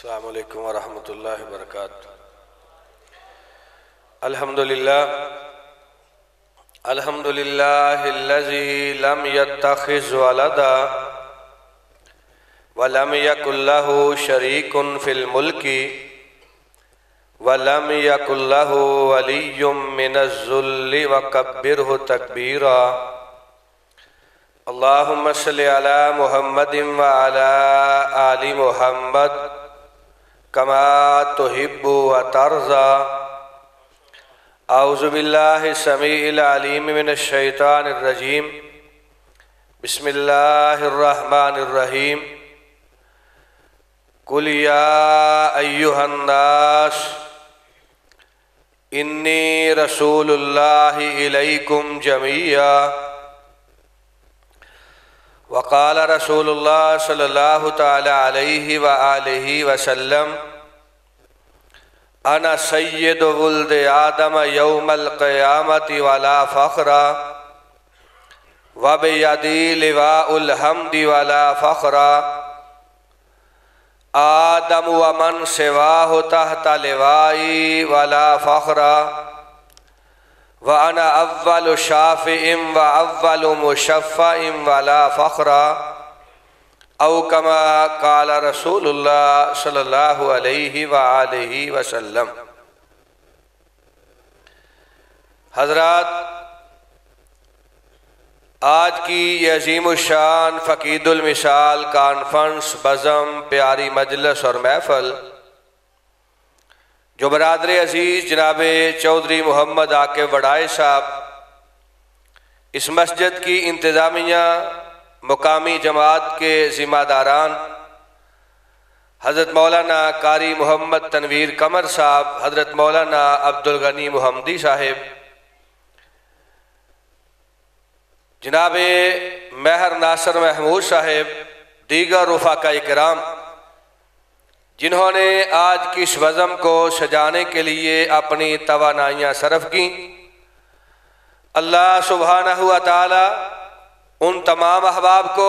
السلام علیکم ورحمۃ اللہ وبرکاتہ۔ الحمدللہ الذی لم یتخذ ولدا ولم یکن لہ شریک فی الملک ولم یکن لہ ولی من الذل وکبرہ تکبیرا۔ اللہم صلی علی محمد وعلی آل محمد کما تحب و ترضى۔ اعوذ باللہ السمیع العلیم من الشیطان الرجیم، بسم اللہ الرحمن الرحیم۔ قل یا ایہا الناس انی رسول اللہ الیکم جمیعا۔ وقال رسول اللہ صلی اللہ تعالی علیہ وآلہ وسلم انا سید ولد آدم یوم القیامت ولا فخر وبیدی لواء الحمد ولا فخر۔ آدم ومن سواہ تحت لوائی ولا فخر وَأَنَا أَوَّلُ شَافِعٍ وَأَوَّلُ مُشَفَّعٍ وَلَا فَخْرَ او کما قال رسول اللہ صلی اللہ علیہ وآلہ وسلم۔ حضرات، آج کی یہ عظیم الشان فقید المثال کانفرنس بزم پیاری مجلس اور محفل جو برادر عزیز جناب چودھری محمد عاقب وڈائے صاحب، اس مسجد کی انتظامیہ، مقامی جماعت کے ذمہ داران، حضرت مولانا قاری محمد تنویر قمر صاحب، حضرت مولانا عبدالغنی محمدی صاحب، جناب مہر ناصر محمود صاحب، دیگر رفقاء کرام جنہوں نے آج کی اس بزم کو سجانے کے لیے اپنی توانائیاں صرف کی، اللہ سبحانہ و تعالی ان تمام احباب کو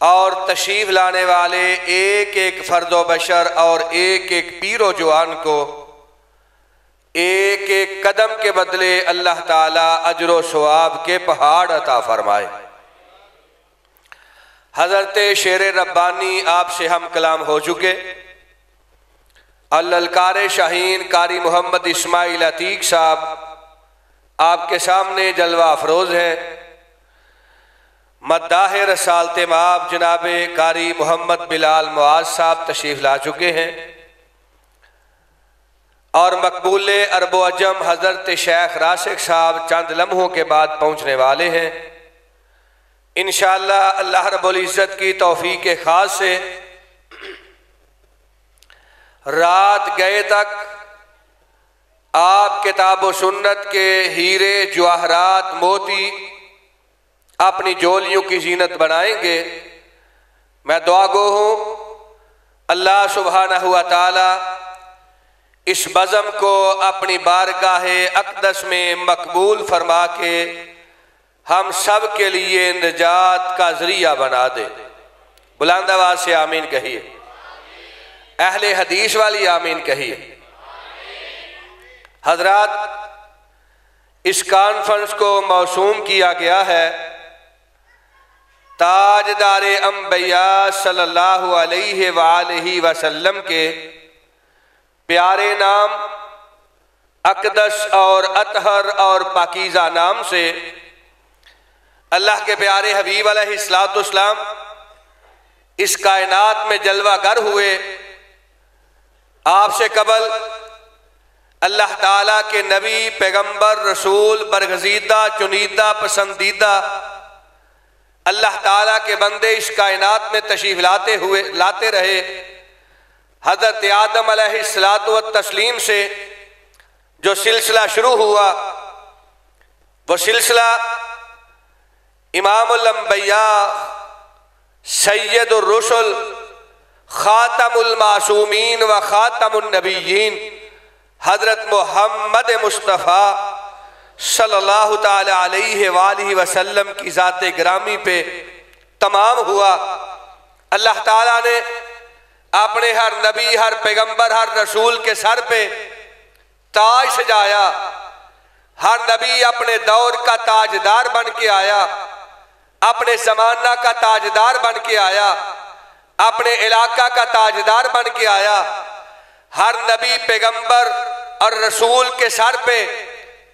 اور تشریف لانے والے ایک ایک فرد و بشر اور ایک ایک پیر و جوان کو ایک ایک قدم کے بدلے اللہ تعالی اجر و ثواب کے پہاڑ عطا فرمائے۔ حضرت شیر ربانی آپ سے ہم کلام ہو چکے، الکار شاہین قاری محمد اسماعیل عتیق صاحب آپ کے سامنے جلوہ افروز ہیں۔ مداح رسالت مآب جناب قاری محمد بلال معاذ صاحب تشریف لا چکے ہیں، اور مقبول عرب و عجم حضرت شیخ راسخ صاحب چند لمحوں کے بعد پہنچنے والے ہیں۔ انشاءاللہ اللہ رب العزت کی توفیق خاص سے رات گئے تک آپ کتاب و سنت کے ہیرے جواہرات موتی اپنی جولیوں کی زینت بنائیں گے۔ میں دعا گو ہوں اللہ سبحانہ و تعالی اس بزم کو اپنی بارگاہ اقدس میں مقبول فرما کے ہم سب کے لیے نجات کا ذریعہ بنا دے۔ بلند آواز سے آمین کہیے، اہل حدیث والی آمین کہیے۔ حضرات، اس کانفرنس کو موسوم کیا گیا ہے تاجدار انبیاء صلی اللہ علیہ وآلہ وسلم کے پیارے نام، اقدس اور اطہر اور پاکیزہ نام سے۔ اللہ کے پیارے حبیب علیہ السلام اس کائنات میں جلوہ گر ہوئے۔ آپ سے قبل اللہ تعالیٰ کے نبی، پیغمبر، رسول، برگزیدہ، چنیدہ، پسندیدہ اللہ تعالیٰ کے بندے اس کائنات میں تشریف لاتے رہے۔ حضرت آدم علیہ السلام سے جو سلسلہ شروع ہوا، وہ سلسلہ امام الانبیاء، سید الرسل، خاتم المعصومین و خاتم النبیین حضرت محمد مصطفیٰ صلی اللہ تعالی علیہ وآلہ وسلم کی ذات گرامی پہ تمام ہوا۔ اللہ تعالیٰ نے آپ نے ہر نبی، ہر پیغمبر، ہر رسول کے سر پہ تاج سجایا. ہر نبی اپنے دور کا تاجدار بن کے آیا، اپنے زمانہ کا تاجدار بن کے آیا، اپنے علاقہ کا تاجدار بن کے آیا. ہر نبی، پیغمبر اور رسول کے سر پہ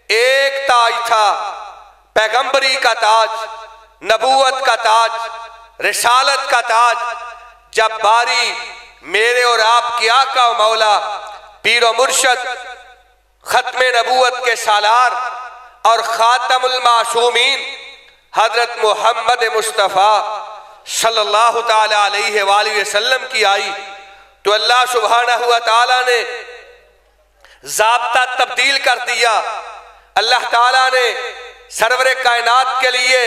ایک تاج تھا، پیغمبری کا تاج، نبوت کا تاج، رسالت کا تاج. جب باری میرے اور آپ کی آقا و مولا پیر و مرشد، ختم نبوت کے سالار اور خاتم المعصومین حضرت محمد مصطفیٰ صلی اللہ تعالی علیہ وآلہ وسلم کی آئی، تو اللہ سبحانہ و تعالی نے ضابطہ تبدیل کر دیا. اللہ تعالیٰ نے سرور کائنات کے لیے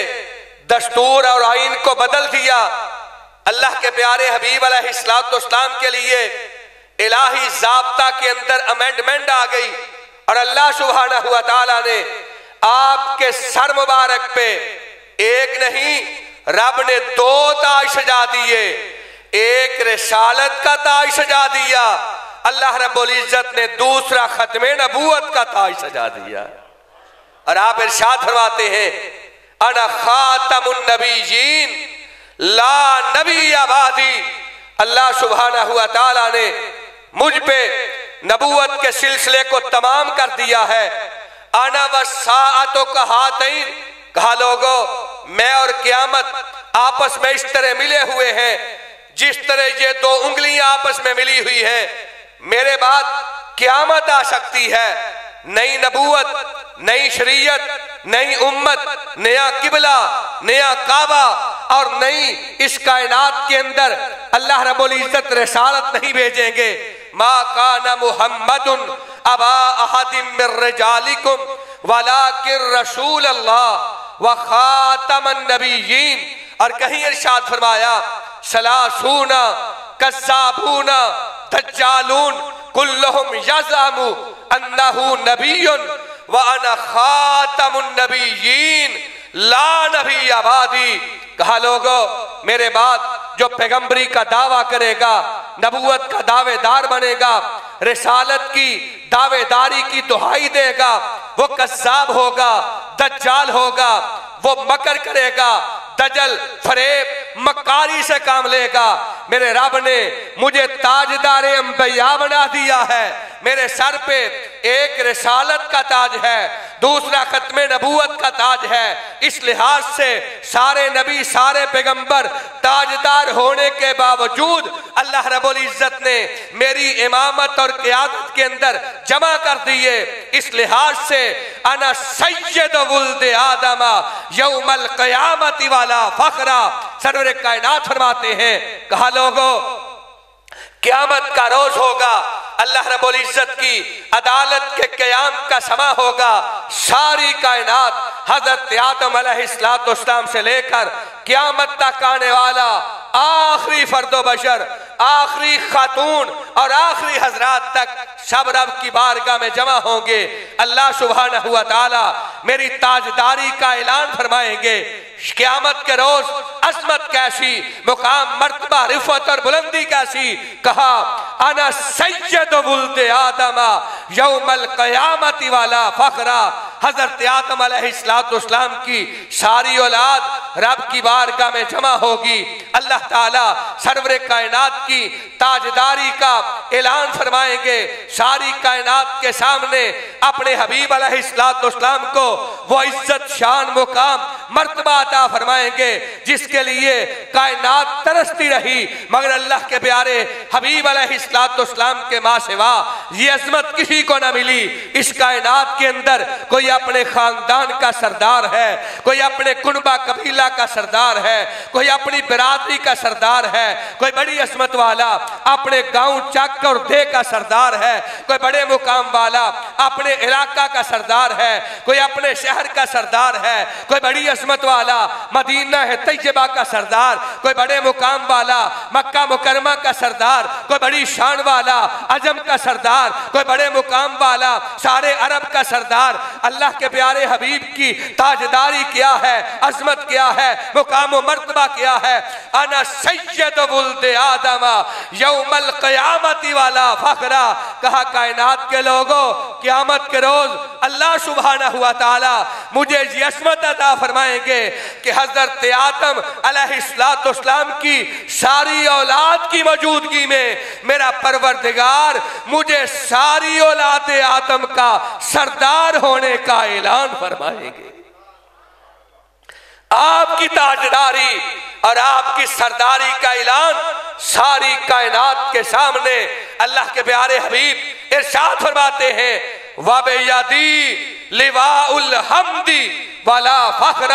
دستور اور آئین کو بدل دیا. اللہ کے پیارے حبیب علیہ السلام کے لیے الہی ضابطہ کے اندر امینڈمنٹ آ گئی، اور اللہ سبحانہ و تعالیٰ نے آپ کے سر مبارک پہ ایک نہیں، رب نے 2 تاج سجا دیے. ایک رسالت کا تاج سجا دیا، اللہ رب العزت نے دوسرا ختم نبوت کا تاج سجا دیا. اور آپ ارشاد فرماتے ہیں انا خاتم النبیین لا نبی بعدی. اللہ سبحانہ و تعالیٰ نے مجھ پہ نبوت کے سلسلے کو تمام کر دیا ہے. انا والساعۃ کہاتین، کہا لوگو میں اور قیامت آپس میں اس طرح ملے ہوئے ہیں جس طرح یہ 2 انگلیاں آپس میں ملی ہوئی ہیں. میرے بعد قیامت آ سکتی ہے، نئی نبوت، نئی شریعت، نئی امت، نیا قبلہ، نیا کعبہ، اور نئی اس کائنات کے اندر اللہ رب العزت رسالت نہیں بھیجیں گے. ما کان محمد ابا احد من رجالکم ولکن رسول اللہ وخاتم النبیین. اور کہیں ارشاد فرمایا ثلاثون کذابون دجالون کلہم یزعم انہ نبی وانا خاتم النبیین لا نبی بعدی. کہا لوگو میرے بعد جو پیغمبری کا دعویٰ کرے گا، نبوت کا دعوے دار بنے گا، رسالت کی دعوے داری کی دہائی دے گا، وہ کذاب ہوگا، دجال ہوگا، وہ مکر کرے گا، دجل فریب مکاری سے کام لے گا. میرے رب نے مجھے تاجدار انبیاء بنا دیا ہے. میرے سر پہ ایک رسالت کا تاج ہے، دوسرا ختم نبوت کا تاج ہے. اس لحاظ سے سارے نبی، سارے پیغمبر تاجدار ہونے کے باوجود اللہ رب العزت نے میری امامت اور قیادت کے اندر جمع کر دیے. اس لحاظ سے انا سید ولد آدم یوم القیامت والا فخرا. سرور کائنات فرماتے ہیں کہا لوگو قیامت کا روز ہوگا، اللہ رب العزت کی عدالت کے قیام کا سما ہوگا. ساری کائنات حضرت آدم علیہ السلام سے لے کر قیامت تک آنے والا آخری فرد و بشر، آخری خاتون اور آخری حضرات تک سب رب کی بارگاہ میں جمع ہوں گے. اللہ سبحانہ و تعالی میری تاجداری کا اعلان فرمائیں گے. قیامت کے روز عظمت کیسی، مقام، مرتبہ، رفعت اور بلندی کیسی. کہا انا سید ولد آدم یوم القیامت والا فخرا. حضرت آدم علیہ السلام کی ساری اولاد رب کی بارگاہ میں جمع ہوگی. اللہ تعالیٰ سرور کائنات کی تاجداری کا اعلان فرمائیں گے. ساری کائنات کے سامنے اپنے حبیب علیہ السلام کو وہ عزت، شان، مقام، مرتبہ عطا فرمائیں گے جس کے لیے کائنات ترستی رہی، مگر اللہ کے پیارے حبیب علیہ السلام کے ماں سوا یہ عظمت کسی کو نہ ملی. اس کائنات کے اندر کوئی اپنے خاندان کا سردار ہے، کوئی اپنے کنبہ قبیلہ کا سردار ہے، کوئی اپنی برادری کا سردار ہے، کوئی بڑی عظمت والا اپنے گاؤں چک اور دے کا سردار ہے، کوئی بڑے مقام والا اپنے علاقہ کا سردار ہے، کوئی اپنے شہر کا سردار ہے، کوئی بڑی عظمت والا مدینہ طیبہ کا سردار، کوئی بڑے مقام والا مکہ مکرمہ کا سردار، کوئی بڑی شان والا عجم کا سردار، کوئی بڑے مقام والا سارے عرب کا سردار. اللہ اللہ کے پیارے حبیب کی تاجداری کیا ہے، عظمت کیا ہے، مقام و مرتبہ کیا ہے۔ انا سید ولد آدم یوم القیامت والا فخرا، کہا کائنات کے لوگوں قیامت کے روز اللہ سبحانہ ہوا تعالی مجھے یہ عظمت عطا فرمائیں گے کہ حضرت آدم علیہ السلام کی ساری اولاد کی موجودگی میں میرا پروردگار مجھے ساری اولاد آدم کا سردار ہونے کا اعلان فرمائیں گے۔ آپ کی تاجداری اور آپ کی سرداری کا اعلان ساری کائنات کے سامنے اللہ کے پیارے حبیب ارشاد فرماتے ہیں، وَبِيَدِي لِوَاءُ الْحَمْدِ وَلَا فَخْرَ۔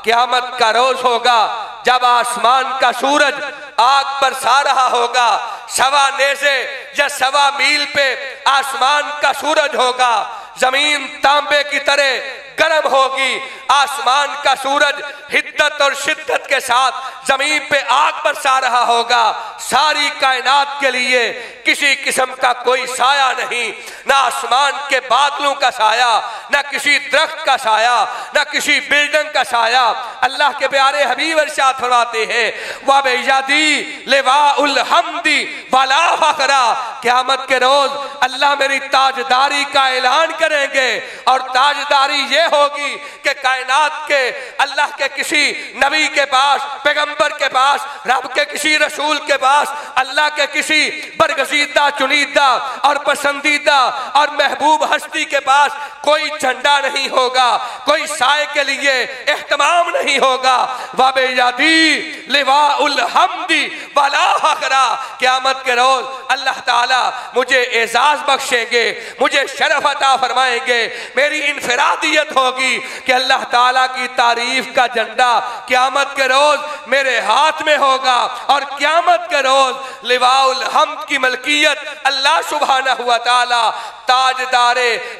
قیامت کا روز ہوگا جب آسمان کا سورج آگ برسا رہا ہوگا، 1.25 نیزے یا 1.25 میل پہ آسمان کا سورج ہوگا، زمین تانبے کی طرح گرم ہوگی، آسمان کا سورج حدت اور شدت کے ساتھ زمین پہ آگ برسا رہا ہوگا، ساری کائنات کے لیے کسی قسم کا کوئی سایہ نہیں، نہ آسمان کے بادلوں کا سایہ، نہ کسی درخت کا سایہ، نہ کسی بلڈنگ کا سایہ۔ اللہ کے پیارے حبیب ارشاد فرماتے ہیں، وَبِيَدِي لِوَاءُ الْحَمْدِ وَلَا فَخْرَ۔ قیامت کے روز اللہ میری تاجداری کا اعلان کریں گے، اور تاجداری یہ ہوگی کہ کائنات کے اللہ کے کسی نبی کے پاس، پیغمبر کے پاس، رب کے کسی رسول کے پاس، اللہ کے کسی برگزیدہ، چنیدہ اور پسندیدہ اور محبوب ہستی کے پاس کوئی جھنڈا نہیں ہوگا، کوئی سائے کے لیے اہتمام نہیں ہوگا۔ وَبِيَدِي لِوَاءُ الْحَمْدِ وَلَا فَخْرَ۔ قیامت کے روز اللہ تعالیٰ مجھے اعزاز بخشیں گے، مجھے شرف عطا فرمائیں گے، میری انفرادیت ہوگی کہ اللہ تعالیٰ کی تعریف کا جھنڈا قیامت کے روز میرے ہاتھ میں ہوگا، اور قیامت کے روز لواء الحمد کی ملکیت اللہ سبحانہ ہوا تعالیٰ تاجدار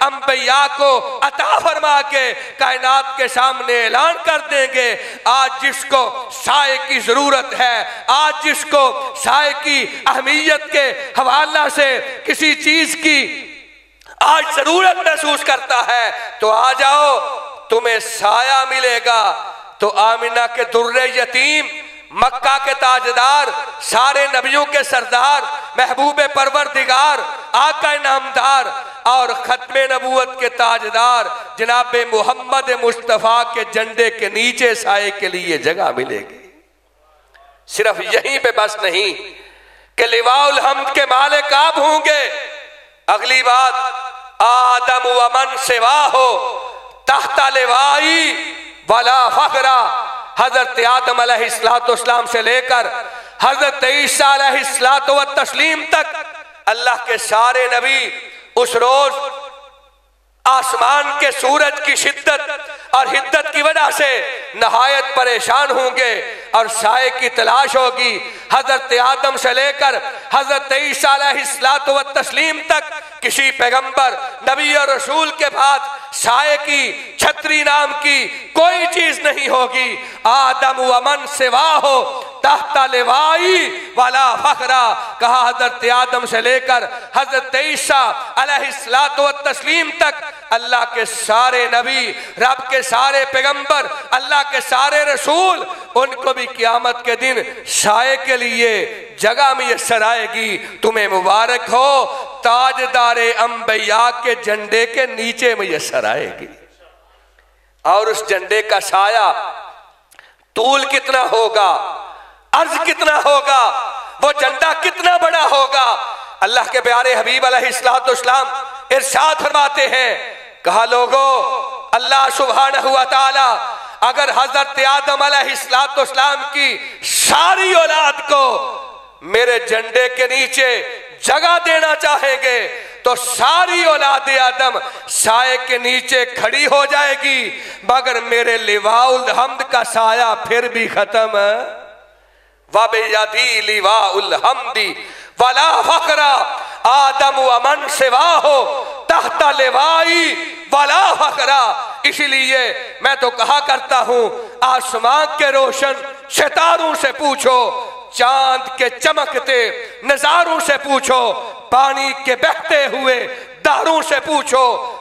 انبیاء کو عطا فرما کے کائنات کے سامنے اعلان کر دیں گے، آج جس کو سائے کی ضرورت ہے، آج جس کو سائے کی اہمیت کے حوالہ سے کسی چیز کی آج ضرورت محسوس کرتا ہے، تو آ جاؤ تمہیں سایہ ملے گا۔ تو آمنہ کے در یتیم، مکہ کے تاجدار، سارے نبیوں کے سردار، محبوب پروردگار، آقا نامدار اور ختم نبوت کے تاجدار جناب محمد مصطفیٰ کے جھنڈے کے نیچے سائے کے لیے جگہ ملے گی۔ صرف یہیں پہ بس نہیں کہ لواء الحمد کے مالک آپ ہوں گے، اگلی بات آدم و من سوا ہو تحت لوائی ولا فخر۔ حضرت آدم علیہ السلام سے لے کر حضرت عیسیٰ علیہ السلام تک اللہ کے سارے نبی اس روز آسمان کے سورج کی شدت اور حدت کی وجہ سے نہایت پریشان ہوں گے اور سائے کی تلاش ہوگی۔ حضرت آدم سے لے کر حضرت عیسیٰ علیہ السلام تک کسی پیغمبر، نبی اور رسول کے بعد سائے کی، چھتری نام کی کوئی چیز نہیں ہوگی۔ آدم و من سوا ہو تحت لوائی ولا فخر۔ کہا حضرت آدم سے لے کر حضرت عیسیٰ علیہ السلام تک اللہ کے سارے نبی، رب کے سارے پیغمبر، اللہ کے سارے رسول، ان کو بھی قیامت کے دن سائے کے لیے جگہ میسر آئے گی۔ تمہیں مبارک ہو، تاجدار انبیاء کے جھنڈے کے نیچے میسر آئے گی۔ اور اس جھنڈے کا سایہ طول کتنا ہوگا، عرض کتنا ہوگا، وہ جھنڈا کتنا بڑا ہوگا، اللہ کے پیارے حبیب علیہ السلام ارشاد فرماتے ہیں۔ کہا لوگو، اللہ سبحانہ ہوا تعالی اگر حضرت آدم علیہ السلام کی ساری اولاد کو میرے جھنڈے کے نیچے جگہ دینا چاہیں گے تو ساری اولاد آدم سائے کے نیچے کھڑی ہو جائے گی، مگر میرے لواء الحمد کا سایہ پھر بھی ختم ہے۔ وَبِيَدِي لِوَاءُ الْحَمْدِ وَلَا فَخْرَ۔ آدم و من سوا ہو تحت لوائی ولا فخر۔ اس لیے میں تو کہا کرتا ہوں، آسمان کے روشن ستاروں سے پوچھو، چاند کے چمکتے نظاروں سے پوچھو، پانی کے بہتے ہوئے داروں سے پوچھو،